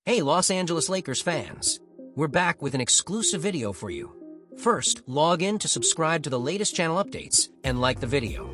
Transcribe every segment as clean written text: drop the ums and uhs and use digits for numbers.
Hey Los Angeles Lakers fans! We're back with an exclusive video for you. First, log in to subscribe to the latest channel updates and like the video.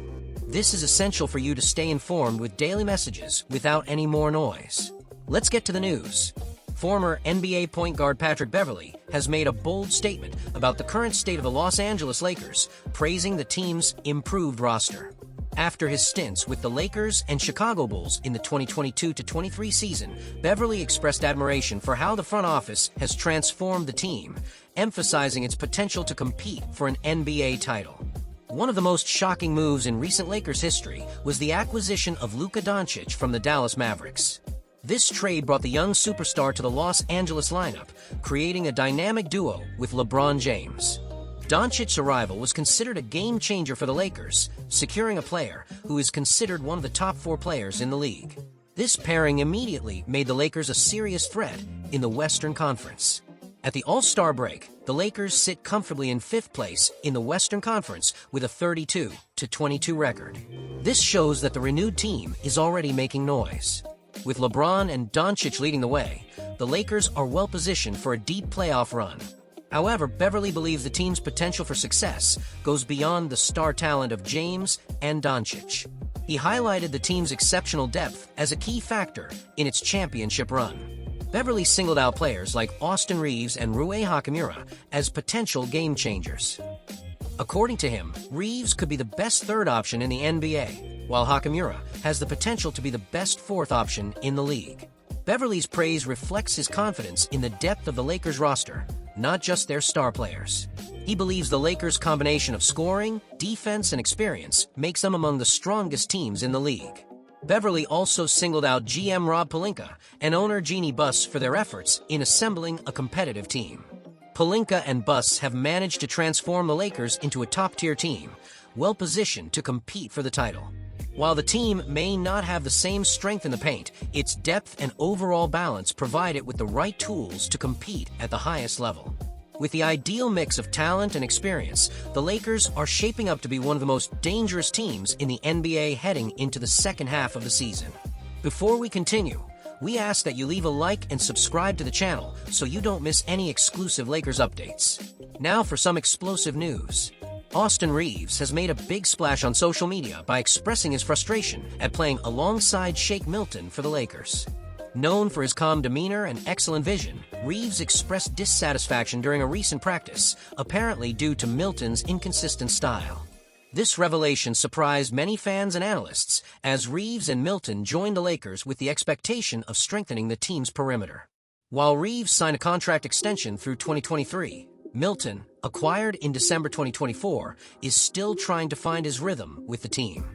This is essential for you to stay informed with daily messages without any more noise. Let's get to the news. Former NBA point guard Patrick Beverley has made a bold statement about the current state of the Los Angeles Lakers, praising the team's improved roster. After his stints with the Lakers and Chicago Bulls in the 2022-23 season, Beverley expressed admiration for how the front office has transformed the team, emphasizing its potential to compete for an NBA title. One of the most shocking moves in recent Lakers history was the acquisition of Luka Dončić from the Dallas Mavericks. This trade brought the young superstar to the Los Angeles lineup, creating a dynamic duo with LeBron James. Dončic's arrival was considered a game-changer for the Lakers, securing a player who is considered one of the top 4 players in the league. This pairing immediately made the Lakers a serious threat in the Western Conference. At the All-Star break, the Lakers sit comfortably in 5th place in the Western Conference with a 32-22 record. This shows that the renewed team is already making noise. With LeBron and Dončić leading the way, the Lakers are well-positioned for a deep playoff run. However, Beverley believes the team's potential for success goes beyond the star talent of James and Dončić. He highlighted the team's exceptional depth as a key factor in its championship run. Beverley singled out players like Austin Reaves and Rui Hachimura as potential game-changers. According to him, Reaves could be the best third option in the NBA, while Hachimura has the potential to be the best fourth option in the league. Beverley's praise reflects his confidence in the depth of the Lakers roster, not just their star players. He believes the Lakers' combination of scoring, defense, and experience makes them among the strongest teams in the league. Beverley also singled out GM Rob Pelinka and owner Jeanie Buss for their efforts in assembling a competitive team. Pelinka and Buss have managed to transform the Lakers into a top-tier team, well-positioned to compete for the title. While the team may not have the same strength in the paint, its depth and overall balance provide it with the right tools to compete at the highest level. With the ideal mix of talent and experience, the Lakers are shaping up to be one of the most dangerous teams in the NBA heading into the second half of the season. Before we continue, we ask that you leave a like and subscribe to the channel so you don't miss any exclusive Lakers updates. Now for some explosive news. Austin Reaves has made a big splash on social media by expressing his frustration at playing alongside Shake Milton for the Lakers. Known for his calm demeanor and excellent vision, Reaves expressed dissatisfaction during a recent practice, apparently due to Milton's inconsistent style. This revelation surprised many fans and analysts, as Reaves and Milton joined the Lakers with the expectation of strengthening the team's perimeter. While Reaves signed a contract extension through 2023, Milton, acquired in December 2024, is still trying to find his rhythm with the team.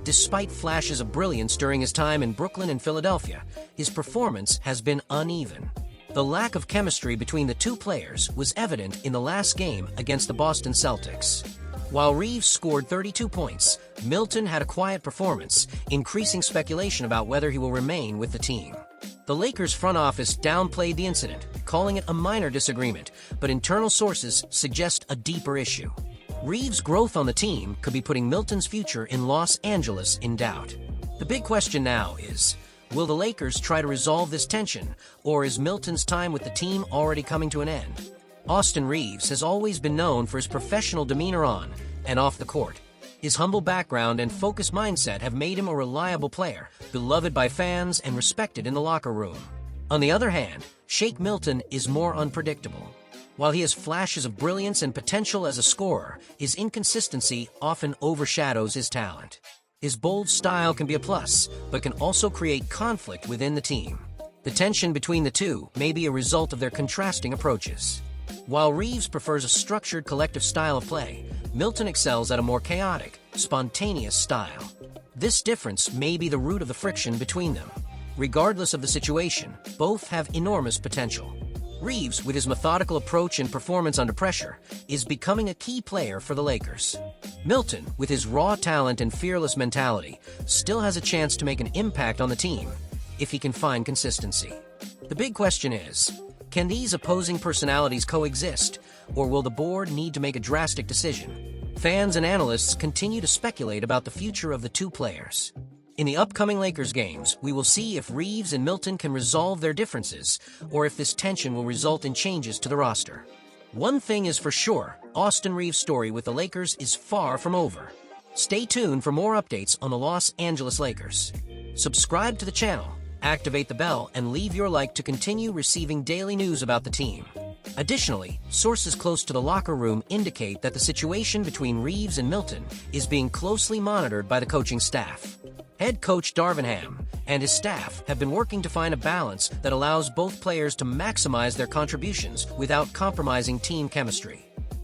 Despite flashes of brilliance during his time in Brooklyn and Philadelphia, his performance has been uneven. The lack of chemistry between the two players was evident in the last game against the Boston Celtics. While Reaves scored 32 points, Milton had a quiet performance, increasing speculation about whether he will remain with the team. The Lakers front office downplayed the incident, calling it a minor disagreement, but internal sources suggest a deeper issue. Reaves' growth on the team could be putting Milton's future in Los Angeles in doubt. The big question now is, will the Lakers try to resolve this tension, or is Milton's time with the team already coming to an end? Austin Reaves has always been known for his professional demeanor on and off the court. His humble background and focused mindset have made him a reliable player, beloved by fans and respected in the locker room. On the other hand, Shake Milton is more unpredictable. While he has flashes of brilliance and potential as a scorer, his inconsistency often overshadows his talent. His bold style can be a plus, but can also create conflict within the team. The tension between the two may be a result of their contrasting approaches. While Reaves prefers a structured collective style of play, Milton excels at a more chaotic, spontaneous style. This difference may be the root of the friction between them. Regardless of the situation, both have enormous potential. Reaves, with his methodical approach and performance under pressure, is becoming a key player for the Lakers. Milton, with his raw talent and fearless mentality, still has a chance to make an impact on the team if he can find consistency. The big question is, can these opposing personalities coexist, or will the board need to make a drastic decision? Fans and analysts continue to speculate about the future of the two players. In the upcoming Lakers games, we will see if Reaves and Milton can resolve their differences, or if this tension will result in changes to the roster. One thing is for sure, Austin Reaves' story with the Lakers is far from over. Stay tuned for more updates on the Los Angeles Lakers. Subscribe to the channel, activate the bell, and leave your like to continue receiving daily news about the team. Additionally, sources close to the locker room indicate that the situation between Reaves and Milton is being closely monitored by the coaching staff. Head coach Darvin Ham and his staff have been working to find a balance that allows both players to maximize their contributions without compromising team chemistry.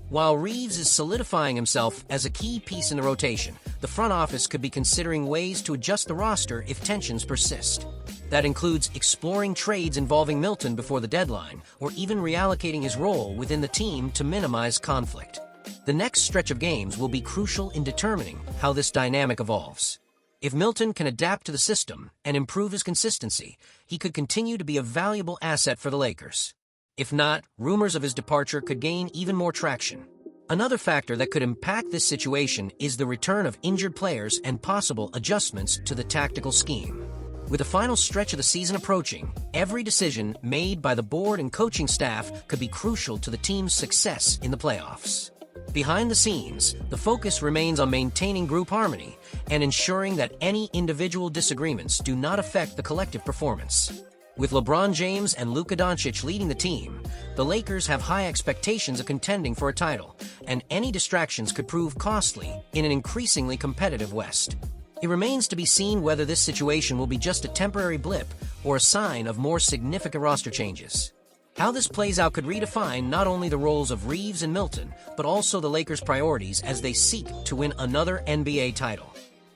While Reaves is solidifying himself as a key piece in the rotation, the front office could be considering ways to adjust the roster if tensions persist. That includes exploring trades involving Milton before the deadline, or even reallocating his role within the team to minimize conflict. The next stretch of games will be crucial in determining how this dynamic evolves. If Milton can adapt to the system and improve his consistency, he could continue to be a valuable asset for the Lakers. If not, rumors of his departure could gain even more traction. Another factor that could impact this situation is the return of injured players and possible adjustments to the tactical scheme. With the final stretch of the season approaching, every decision made by the board and coaching staff could be crucial to the team's success in the playoffs. Behind the scenes, the focus remains on maintaining group harmony and ensuring that any individual disagreements do not affect the collective performance. With LeBron James and Luka Dončić leading the team, the Lakers have high expectations of contending for a title, and any distractions could prove costly in an increasingly competitive West. It remains to be seen whether this situation will be just a temporary blip or a sign of more significant roster changes. How this plays out could redefine not only the roles of Reaves and Milton, but also the Lakers' priorities as they seek to win another NBA title.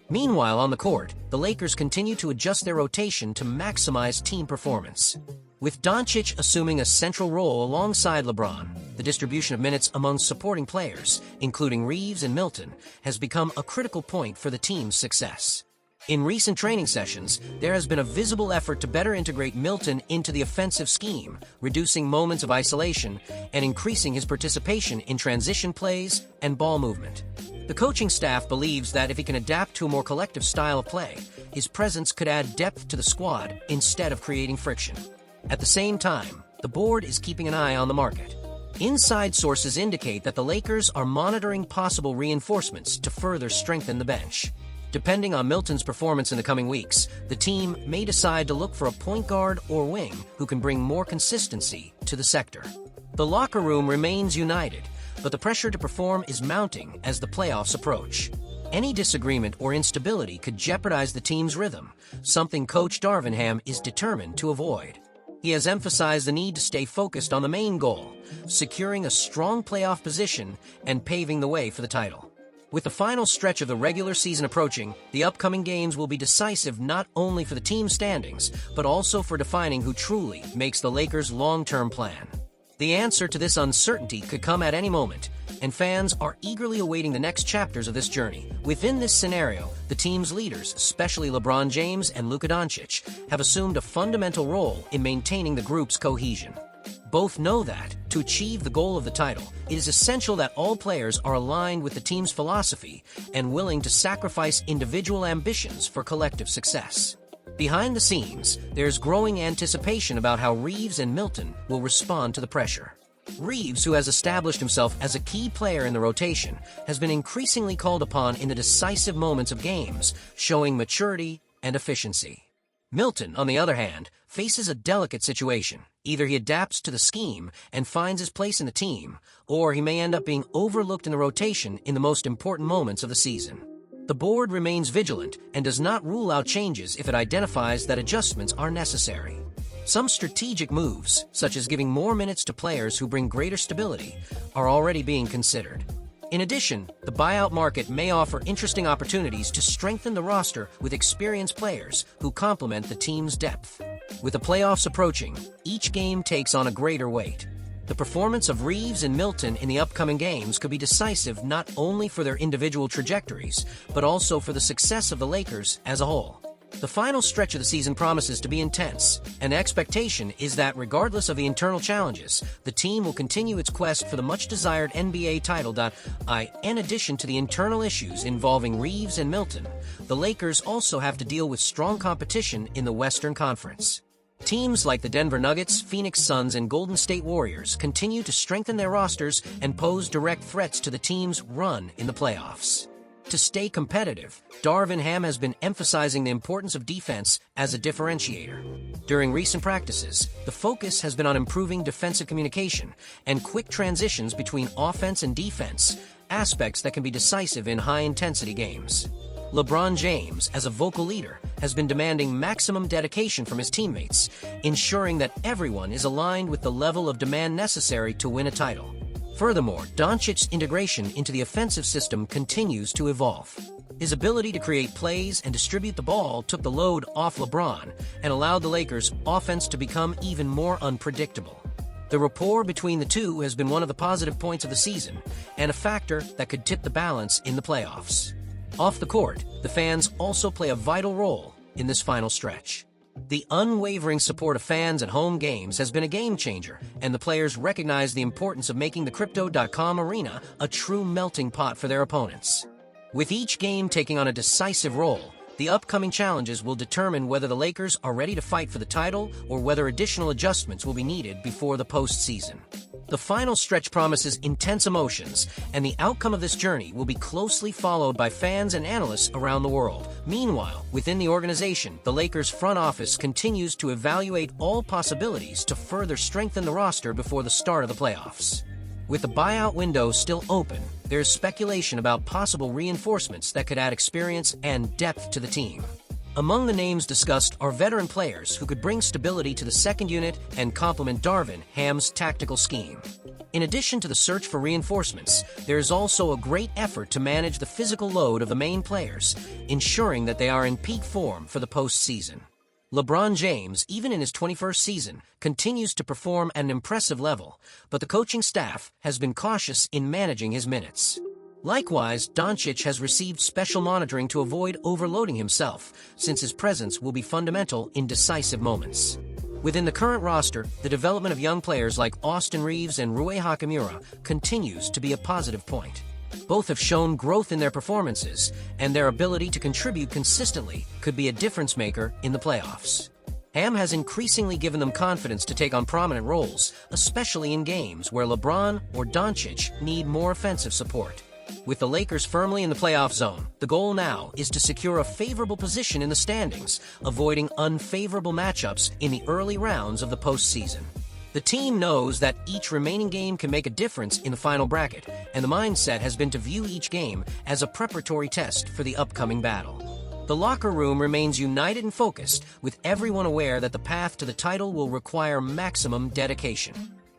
Meanwhile, on the court, the Lakers continue to adjust their rotation to maximize team performance. With Dončić assuming a central role alongside LeBron, the distribution of minutes among supporting players, including Reaves and Milton, has become a critical point for the team's success. In recent training sessions, there has been a visible effort to better integrate Milton into the offensive scheme, reducing moments of isolation and increasing his participation in transition plays and ball movement. The coaching staff believes that if he can adapt to a more collective style of play, his presence could add depth to the squad instead of creating friction. At the same time, the board is keeping an eye on the market. Inside sources indicate that the Lakers are monitoring possible reinforcements to further strengthen the bench. Depending on Milton's performance in the coming weeks, the team may decide to look for a point guard or wing who can bring more consistency to the sector. The locker room remains united, but the pressure to perform is mounting as the playoffs approach. Any disagreement or instability could jeopardize the team's rhythm, something coach Darvin Ham is determined to avoid. He has emphasized the need to stay focused on the main goal, securing a strong playoff position and paving the way for the title. With the final stretch of the regular season approaching, the upcoming games will be decisive not only for the team's standings, but also for defining who truly makes the Lakers' long-term plan. The answer to this uncertainty could come at any moment, and fans are eagerly awaiting the next chapters of this journey. Within this scenario, the team's leaders, especially LeBron James and Luka Dončić, have assumed a fundamental role in maintaining the group's cohesion. Both know that, to achieve the goal of the title, it is essential that all players are aligned with the team's philosophy and willing to sacrifice individual ambitions for collective success. Behind the scenes, there's growing anticipation about how Reaves and Milton will respond to the pressure. Reaves, who has established himself as a key player in the rotation, has been increasingly called upon in the decisive moments of games, showing maturity and efficiency. Milton, on the other hand, faces a delicate situation. Either he adapts to the scheme and finds his place in the team, or he may end up being overlooked in the rotation in the most important moments of the season. The board remains vigilant and does not rule out changes if it identifies that adjustments are necessary. Some strategic moves, such as giving more minutes to players who bring greater stability, are already being considered. In addition, the buyout market may offer interesting opportunities to strengthen the roster with experienced players who complement the team's depth. With the playoffs approaching, each game takes on a greater weight. The performance of Reaves and Milton in the upcoming games could be decisive not only for their individual trajectories, but also for the success of the Lakers as a whole. The final stretch of the season promises to be intense, and the expectation is that regardless of the internal challenges, the team will continue its quest for the much-desired NBA title. In addition to the internal issues involving Reaves and Milton, the Lakers also have to deal with strong competition in the Western Conference. Teams like the Denver Nuggets, Phoenix Suns, and Golden State Warriors continue to strengthen their rosters and pose direct threats to the team's run in the playoffs. To stay competitive, Darvin Ham has been emphasizing the importance of defense as a differentiator. During recent practices, the focus has been on improving defensive communication and quick transitions between offense and defense, aspects that can be decisive in high-intensity games. LeBron James, as a vocal leader, has been demanding maximum dedication from his teammates, ensuring that everyone is aligned with the level of demand necessary to win a title. Furthermore, Dončic's integration into the offensive system continues to evolve. His ability to create plays and distribute the ball took the load off LeBron and allowed the Lakers' offense to become even more unpredictable. The rapport between the two has been one of the positive points of the season and a factor that could tip the balance in the playoffs. Off the court, the fans also play a vital role in this final stretch. The unwavering support of fans at home games has been a game-changer, and the players recognize the importance of making the Crypto.com arena a true melting pot for their opponents. With each game taking on a decisive role, the upcoming challenges will determine whether the Lakers are ready to fight for the title or whether additional adjustments will be needed before the postseason. The final stretch promises intense emotions, and the outcome of this journey will be closely followed by fans and analysts around the world. Meanwhile, within the organization, the Lakers' front office continues to evaluate all possibilities to further strengthen the roster before the start of the playoffs. With the buyout window still open, there is speculation about possible reinforcements that could add experience and depth to the team. Among the names discussed are veteran players who could bring stability to the second unit and complement Darvin Ham's tactical scheme. In addition to the search for reinforcements, there is also a great effort to manage the physical load of the main players, ensuring that they are in peak form for the postseason. LeBron James, even in his 21st season, continues to perform at an impressive level, but the coaching staff has been cautious in managing his minutes. Likewise, Dončić has received special monitoring to avoid overloading himself, since his presence will be fundamental in decisive moments. Within the current roster, the development of young players like Austin Reaves and Rui Hachimura continues to be a positive point. Both have shown growth in their performances, and their ability to contribute consistently could be a difference-maker in the playoffs. Ham has increasingly given them confidence to take on prominent roles, especially in games where LeBron or Dončić need more offensive support. With the Lakers firmly in the playoff zone, the goal now is to secure a favorable position in the standings, avoiding unfavorable matchups in the early rounds of the postseason. The team knows that each remaining game can make a difference in the final bracket, and the mindset has been to view each game as a preparatory test for the upcoming battle. The locker room remains united and focused, with everyone aware that the path to the title will require maximum dedication.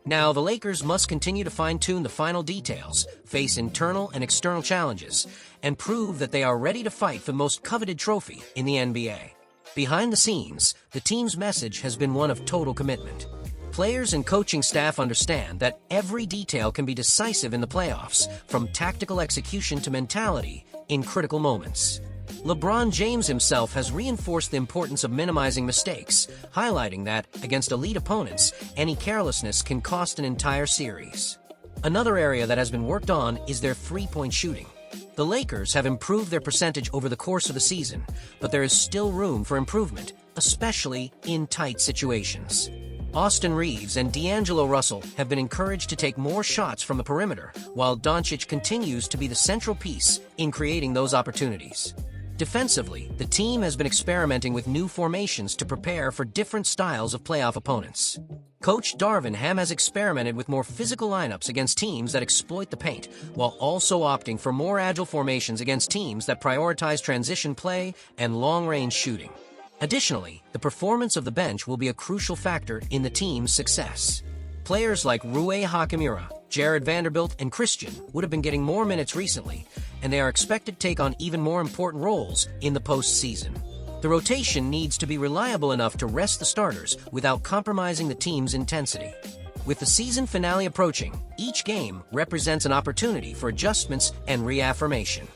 Now, the Lakers must continue to fine-tune the final details, face internal and external challenges, and prove that they are ready to fight for the most coveted trophy in the NBA. Behind the scenes, the team's message has been one of total commitment. Players and coaching staff understand that every detail can be decisive in the playoffs, from tactical execution to mentality, in critical moments. LeBron James himself has reinforced the importance of minimizing mistakes, highlighting that, against elite opponents, any carelessness can cost an entire series. Another area that has been worked on is their three-point shooting. The Lakers have improved their percentage over the course of the season, but there is still room for improvement, especially in tight situations. Austin Reaves and D'Angelo Russell have been encouraged to take more shots from the perimeter, while Dončić continues to be the central piece in creating those opportunities. Defensively, the team has been experimenting with new formations to prepare for different styles of playoff opponents. Coach Darvin Ham has experimented with more physical lineups against teams that exploit the paint, while also opting for more agile formations against teams that prioritize transition play and long-range shooting. Additionally, the performance of the bench will be a crucial factor in the team's success. Players like Rui Hachimura, Jared Vanderbilt, and Christian would have been getting more minutes recently, and they are expected to take on even more important roles in the postseason. The rotation needs to be reliable enough to rest the starters without compromising the team's intensity. With the season finale approaching, each game represents an opportunity for adjustments and reaffirmation.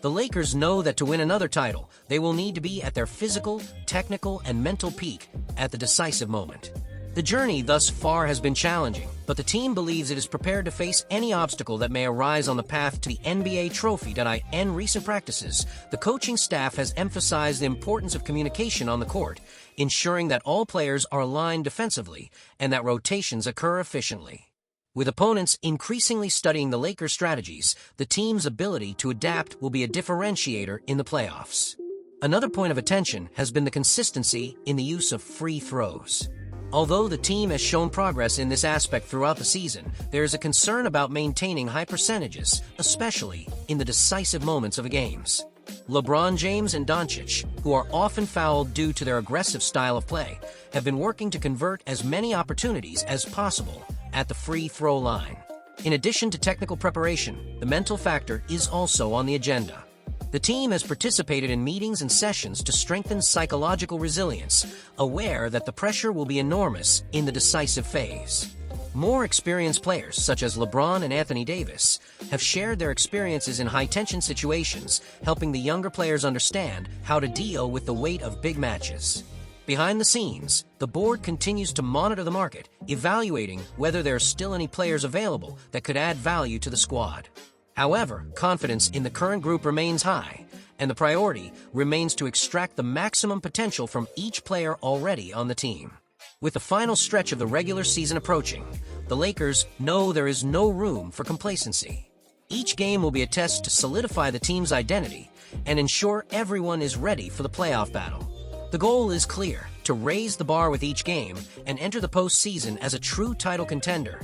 The Lakers know that to win another title, they will need to be at their physical, technical, and mental peak at the decisive moment. The journey thus far has been challenging, but the team believes it is prepared to face any obstacle that may arise on the path to the NBA trophy. In recent practices, the coaching staff has emphasized the importance of communication on the court, ensuring that all players are aligned defensively and that rotations occur efficiently. With opponents increasingly studying the Lakers' strategies, the team's ability to adapt will be a differentiator in the playoffs. Another point of attention has been the consistency in the use of free throws. Although the team has shown progress in this aspect throughout the season, there is a concern about maintaining high percentages, especially in the decisive moments of games. LeBron James and Dončić, who are often fouled due to their aggressive style of play, have been working to convert as many opportunities as possible at the free throw line. In addition to technical preparation, the mental factor is also on the agenda. The team has participated in meetings and sessions to strengthen psychological resilience, aware that the pressure will be enormous in the decisive phase. More experienced players, such as LeBron and Anthony Davis, have shared their experiences in high-tension situations, helping the younger players understand how to deal with the weight of big matches. Behind the scenes, the board continues to monitor the market, evaluating whether there are still any players available that could add value to the squad. However, confidence in the current group remains high, and the priority remains to extract the maximum potential from each player already on the team. With the final stretch of the regular season approaching, the Lakers know there is no room for complacency. Each game will be a test to solidify the team's identity and ensure everyone is ready for the playoff battle. The goal is clear: to raise the bar with each game and enter the postseason as a true title contender.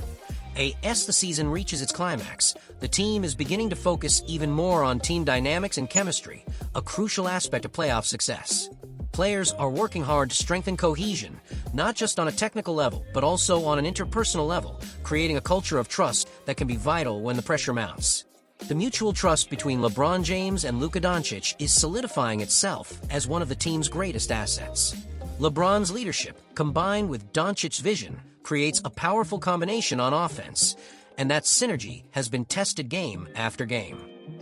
As the season reaches its climax, the team is beginning to focus even more on team dynamics and chemistry, a crucial aspect of playoff success. Players are working hard to strengthen cohesion, not just on a technical level, but also on an interpersonal level, creating a culture of trust that can be vital when the pressure mounts. The mutual trust between LeBron James and Luka Dončić is solidifying itself as one of the team's greatest assets. LeBron's leadership, combined with Dončić's vision, creates a powerful combination on offense, and that synergy has been tested game after game.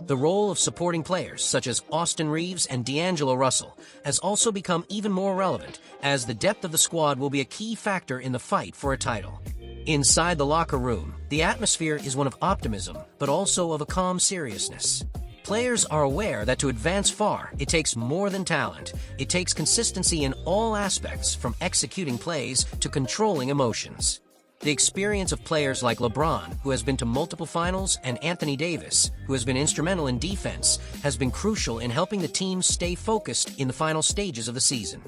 The role of supporting players such as Austin Reaves and D'Angelo Russell has also become even more relevant, as the depth of the squad will be a key factor in the fight for a title. Inside the locker room, the atmosphere is one of optimism, but also of a calm seriousness. Players are aware that to advance far, it takes more than talent. It takes consistency in all aspects, from executing plays to controlling emotions. The experience of players like LeBron, who has been to multiple finals, and Anthony Davis, who has been instrumental in defense, has been crucial in helping the team stay focused in the final stages of the season.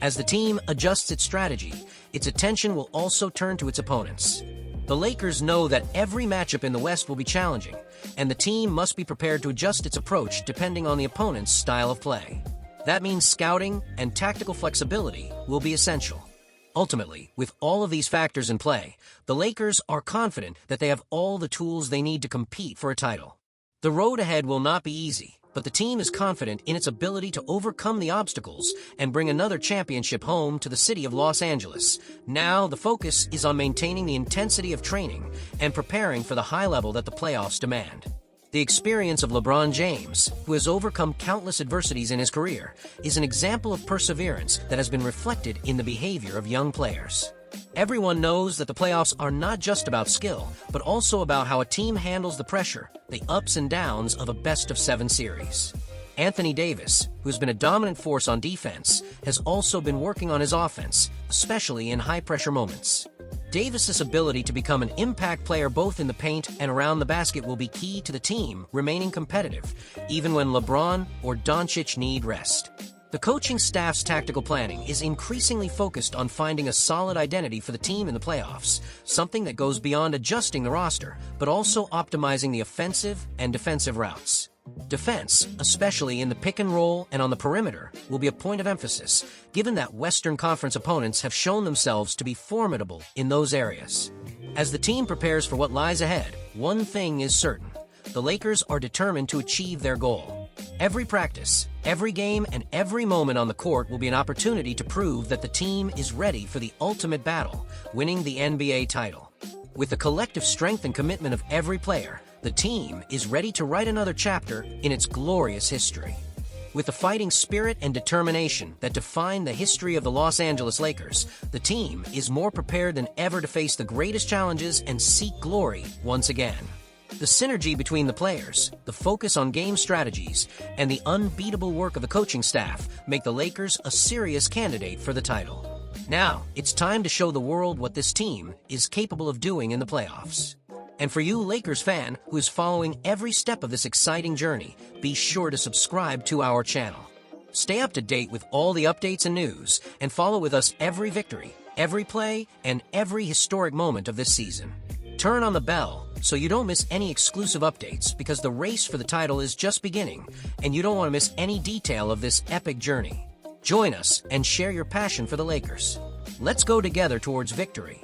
As the team adjusts its strategy, its attention will also turn to its opponents. The Lakers know that every matchup in the West will be challenging, and the team must be prepared to adjust its approach depending on the opponent's style of play. That means scouting and tactical flexibility will be essential. Ultimately, with all of these factors in play, the Lakers are confident that they have all the tools they need to compete for a title. The road ahead will not be easy, but the team is confident in its ability to overcome the obstacles and bring another championship home to the city of Los Angeles. Now, the focus is on maintaining the intensity of training and preparing for the high level that the playoffs demand. The experience of LeBron James, who has overcome countless adversities in his career, is an example of perseverance that has been reflected in the behavior of young players. Everyone knows that the playoffs are not just about skill, but also about how a team handles the pressure, the ups and downs of a best-of-7 series. Anthony Davis, who has been a dominant force on defense, has also been working on his offense, especially in high-pressure moments. Davis's ability to become an impact player both in the paint and around the basket will be key to the team remaining competitive, even when LeBron or Dončić need rest. The coaching staff's tactical planning is increasingly focused on finding a solid identity for the team in the playoffs, something that goes beyond adjusting the roster, but also optimizing the offensive and defensive routes. Defense, especially in the pick and roll and on the perimeter, will be a point of emphasis, given that Western Conference opponents have shown themselves to be formidable in those areas. As the team prepares for what lies ahead, one thing is certain: the Lakers are determined to achieve their goal. Every practice, every game, and every moment on the court will be an opportunity to prove that the team is ready for the ultimate battle, winning the NBA title. With the collective strength and commitment of every player, the team is ready to write another chapter in its glorious history. With the fighting spirit and determination that define the history of the Los Angeles Lakers, the team is more prepared than ever to face the greatest challenges and seek glory once again. The synergy between the players, the focus on game strategies, and the unbeatable work of the coaching staff make the Lakers a serious candidate for the title. Now, it's time to show the world what this team is capable of doing in the playoffs. And for you Lakers fan who is following every step of this exciting journey, be sure to subscribe to our channel. Stay up to date with all the updates and news, and follow with us every victory, every play, and every historic moment of this season. Turn on the bell so you don't miss any exclusive updates, because the race for the title is just beginning, and you don't want to miss any detail of this epic journey. Join us and share your passion for the Lakers. Let's go together towards victory.